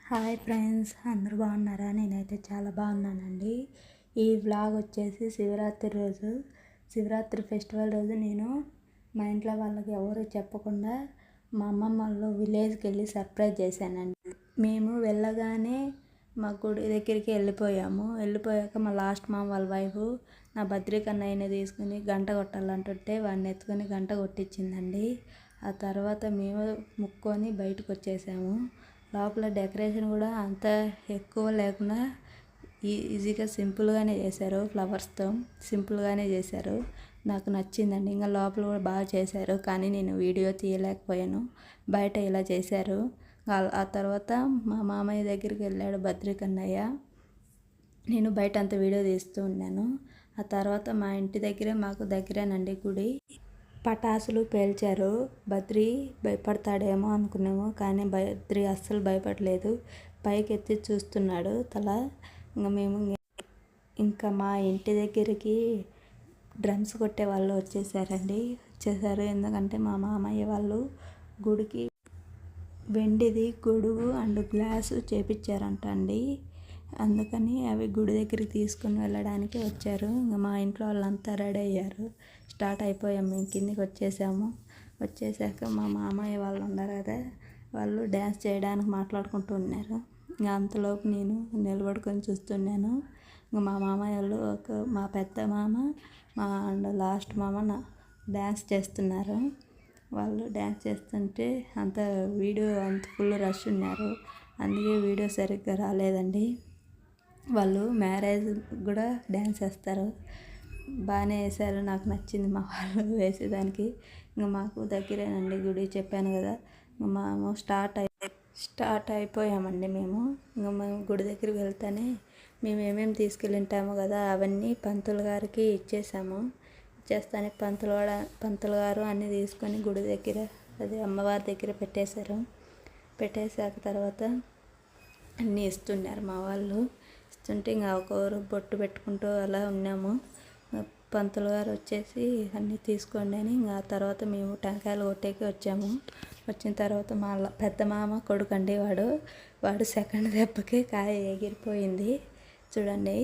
Hi friends, అందరూ బాగున్నారా? నేనైతే చాలా బాగున్నానండి. ఈ వ్లాగ్ వచ్చేసి శివరాత్రి ఫెస్టివల్ రోజు నేను మా ఇంట్లో వాళ్ళకి ఎవరు చెప్పకుండా మా అమ్మమ్మ వాళ్ళు విలేజ్కి వెళ్ళి సర్ప్రైజ్ చేశానండి. మేము వెళ్ళగానే మా గుడి దగ్గరికి వెళ్ళిపోయాక మా లాస్ట్ మామ వాళ్ళ వైఫ్ నా బద్రికన్నయ్యని తీసుకుని గంట కొట్టాలంటుంటే వాడిని ఎత్తుకొని గంట కొట్టించిందండి. ఆ తర్వాత మేము ముక్కొని బయటకు వచ్చేసాము. లోపల డెకరేషన్ కూడా అంత ఎక్కువ లేకుండా ఈజీగా సింపుల్గానే చేశారు. ఫ్లవర్స్తో సింపుల్గానే చేశారు. నాకు నచ్చిందండి. ఇంకా లోపల కూడా బాగా చేశారు, కానీ నేను వీడియో తీయలేకపోయాను. బయట ఇలా చేశారు. ఆ తర్వాత మా మామయ్య దగ్గరికి వెళ్ళాడు బద్రికన్నయ్య. నేను బయట అంత వీడియో తీస్తూ ఉన్నాను. ఆ తర్వాత మా ఇంటి దగ్గరే, మాకు దగ్గరేనండి గుడి. పటాసులు పేల్చారు. బద్రి భయపడతాడేమో అనుకున్నాము, కానీ బద్రి అస్సలు భయపడలేదు. పైకి ఎత్తి చూస్తున్నాడు తల. ఇంకా మా ఇంటి దగ్గరికి డ్రమ్స్ కొట్టే వాళ్ళు వచ్చేసారు. ఎందుకంటే మా మామయ్య వాళ్ళు గుడికి వెండిది గొడుగు అండ్ గ్లాసు చేపించారంట అండి. అందుకని అవి గుడి దగ్గరికి తీసుకుని వెళ్ళడానికి వచ్చారు. ఇంకా మా ఇంట్లో వాళ్ళంతా రెడీ అయ్యారు. స్టార్ట్ అయిపోయాము. మేము కిందికి వచ్చేసాక మా మామయ్య వాళ్ళు ఉన్నారు కదా, వాళ్ళు డ్యాన్స్ చేయడానికి మాట్లాడుకుంటూ ఉన్నారు. ఇంకా అంతలోపు నేను నిలబడుకొని చూస్తున్నాను. ఇంకా మా మామయ్య వాళ్ళు మా పెద్ద మామ, మా లాస్ట్ మామ డ్యాన్స్ చేస్తున్నారు. వాళ్ళు డ్యాన్స్ చేస్తుంటే అంత ఫుల్ రష్ ఉన్నారు. అందుకే వీడియో సరిగ్గా రాలేదండి. వాళ్ళు మ్యారేజ్ కూడా డ్యాన్స్ వేస్తారు. బాగానే వేశారు. నాకు నచ్చింది మా వాళ్ళు వేసేదానికి. ఇంకా మాకు దగ్గరేనండి గుడి, చెప్పాను కదా. మేము స్టార్ట్ అయిపోయామండి. మేము గుడి దగ్గరికి వెళ్తానే మేము ఏమేమి తీసుకెళ్ళి ఉంటామో కదా, అవన్నీ పంతులు గారికి ఇచ్చేస్తానే పంతులు గారు అన్నీ తీసుకొని గుడి దగ్గర, అదే అమ్మవారి దగ్గర పెట్టేశాక తర్వాత అన్నీ ఇస్తున్నారు మా వాళ్ళు. ఇస్తుంటే ఇంకా ఒకరు బొట్టు పెట్టుకుంటూ అలా ఉన్నాము. పంతులు గారు వచ్చేసి అన్నీ తీసుకోండి అని, ఇంకా తర్వాత మేము టెంకాయలు కొట్టేకి వచ్చాము. వచ్చిన తర్వాత మా పెద్ద మామ కొడుకండి, వాడు సెకండ్ దెబ్బకి కాయ ఎగిరిపోయింది చూడండి.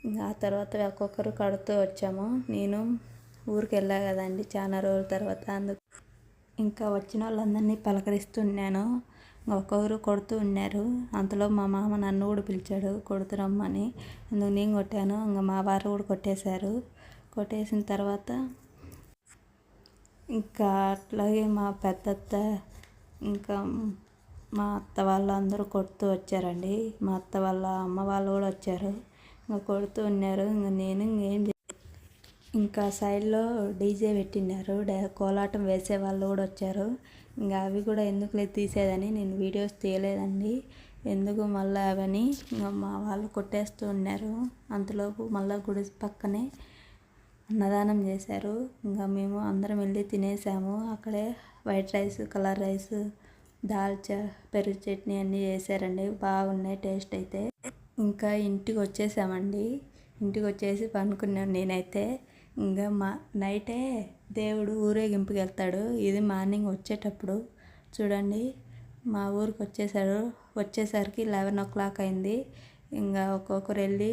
ఇంకా ఆ తర్వాత ఒక్కొక్కరు కడుతూ వచ్చాము. నేను ఊరికి వెళ్ళా కదండి చాలా రోజుల తర్వాత, ఇంకా వచ్చిన వాళ్ళందరినీ పలకరిస్తున్నాను. ఒక్కొక్కరు కొడుతూ ఉన్నారు. అంతలో మా మామ నన్ను కూడా పిలిచాడు కొడుతురమ్మని. అందుకు నేను కొట్టాను. ఇంకా మా వారు కూడా కొట్టేసిన తర్వాత ఇంకా అట్లాగే మా పెద్దత్త ఇంకా మా అత్త వాళ్ళు అందరూ కొడుతూ వచ్చారండి. మా అత్త వాళ్ళ అమ్మ వాళ్ళు కూడా వచ్చారు. ఇంకా కొడుతూ ఉన్నారు. ఇంకా సైడ్లో డీజే పెట్టినారు. కోలాటం వేసే వాళ్ళు కూడా వచ్చారు. ఇంకా అవి కూడా ఎందుకులే తీసేదని నేను వీడియోస్ తీయలేదండి. ఎందుకు మళ్ళీ అవని ఇంకా మా వాళ్ళు కొట్టేస్తూ ఉన్నారు. అంతలోపు మళ్ళీ గుడి పక్కనే అన్నదానం చేశారు. ఇంకా మేము అందరం వెళ్ళి తినేసాము. అక్కడే white rice, colour rice, dalcha, పెరుగు చట్నీ అన్నీ చేశారండి. బాగున్నాయి టేస్ట్ అయితే. ఇంకా ఇంటికి వచ్చేసామండి. ఇంటికి వచ్చేసి పనుకున్నాను నేనైతే. ఇంకా నైటే దేవుడు ఊరేగింపుకి వెళ్తాడు. ఇది మార్నింగ్ వచ్చేటప్పుడు చూడండి. మా ఊరికి వచ్చేసరికి 11 అయింది. ఇంకా ఒక్కొక్కరు వెళ్ళి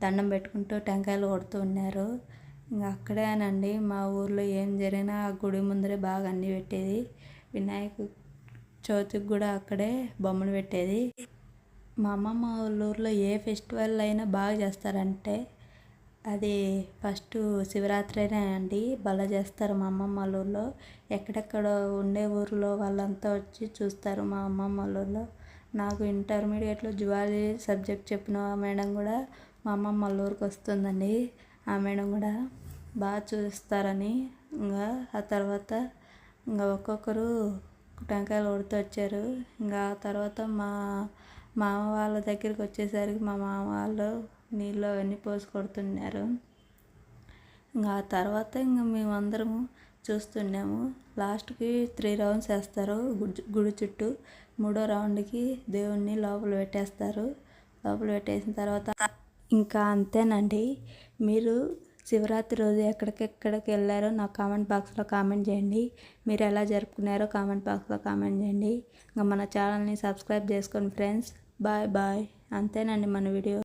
దండం పెట్టుకుంటూ టెంకాయలు కొడుతూ ఉన్నారు. ఇంకా అక్కడేనండి మా ఊర్లో ఏం జరిగినా ఆ గుడి ముందరే బాగా అన్నీ పెట్టేది. వినాయక చవితికి కూడా అక్కడే బొమ్మను పెట్టేది. మా అమ్మమ్మ వాళ్ళ ఊర్లో ఏ ఫెస్టివల్ అయినా బాగా చేస్తారంటే అది ఫస్ట్ శివరాత్రినే అండి. బాగా చేస్తారు మా అమ్మమ్మ వాళ్ళ ఊర్లో. ఎక్కడెక్కడ ఉండే ఊర్లో వాళ్ళంతా వచ్చి చూస్తారు మా అమ్మమ్మ వాళ్ళ ఊర్లో. నాకు ఇంటర్మీడియట్లో జువాలజీ సబ్జెక్ట్ చెప్పిన మేడం కూడా మా అమ్మమ్మ వాళ్ళ ఊరికి వస్తుందండి. ఆ మేడం కూడా బాగా చూస్తారని ఇంకా ఆ తర్వాత ఇంకా ఒక్కొక్కరు టెంకాయలు కొడుతూ వచ్చారు. ఇంకా ఆ తర్వాత మా మామ వాళ్ళ దగ్గరికి వచ్చేసరికి మా మామ వాళ్ళు నీళ్ళు అవన్నీ పోసి కొడుతున్నారు. ఇంకా ఆ తర్వాత ఇంకా మేమందరము చూస్తున్నాము. లాస్ట్కి 3 రౌండ్స్ వేస్తారు గుడి చుట్టూ. 3వ రౌండ్కి దేవుణ్ణి లోపల పెట్టేస్తారు. లోపల పెట్టేసిన తర్వాత ఇంకా అంతేనండి. మీరు శివరాత్రి రోజు ఎక్కడికి వెళ్ళారో నాకు కామెంట్ బాక్స్లో కామెంట్ చేయండి. మీరు ఎలా జరుపుకున్నారో కామెంట్ బాక్స్లో కామెంట్ చేయండి. ఇంకా మన ఛానల్ని సబ్స్క్రైబ్ చేసుకోండి ఫ్రెండ్స్. Bye bye. అంతేనండి మన వీడియో.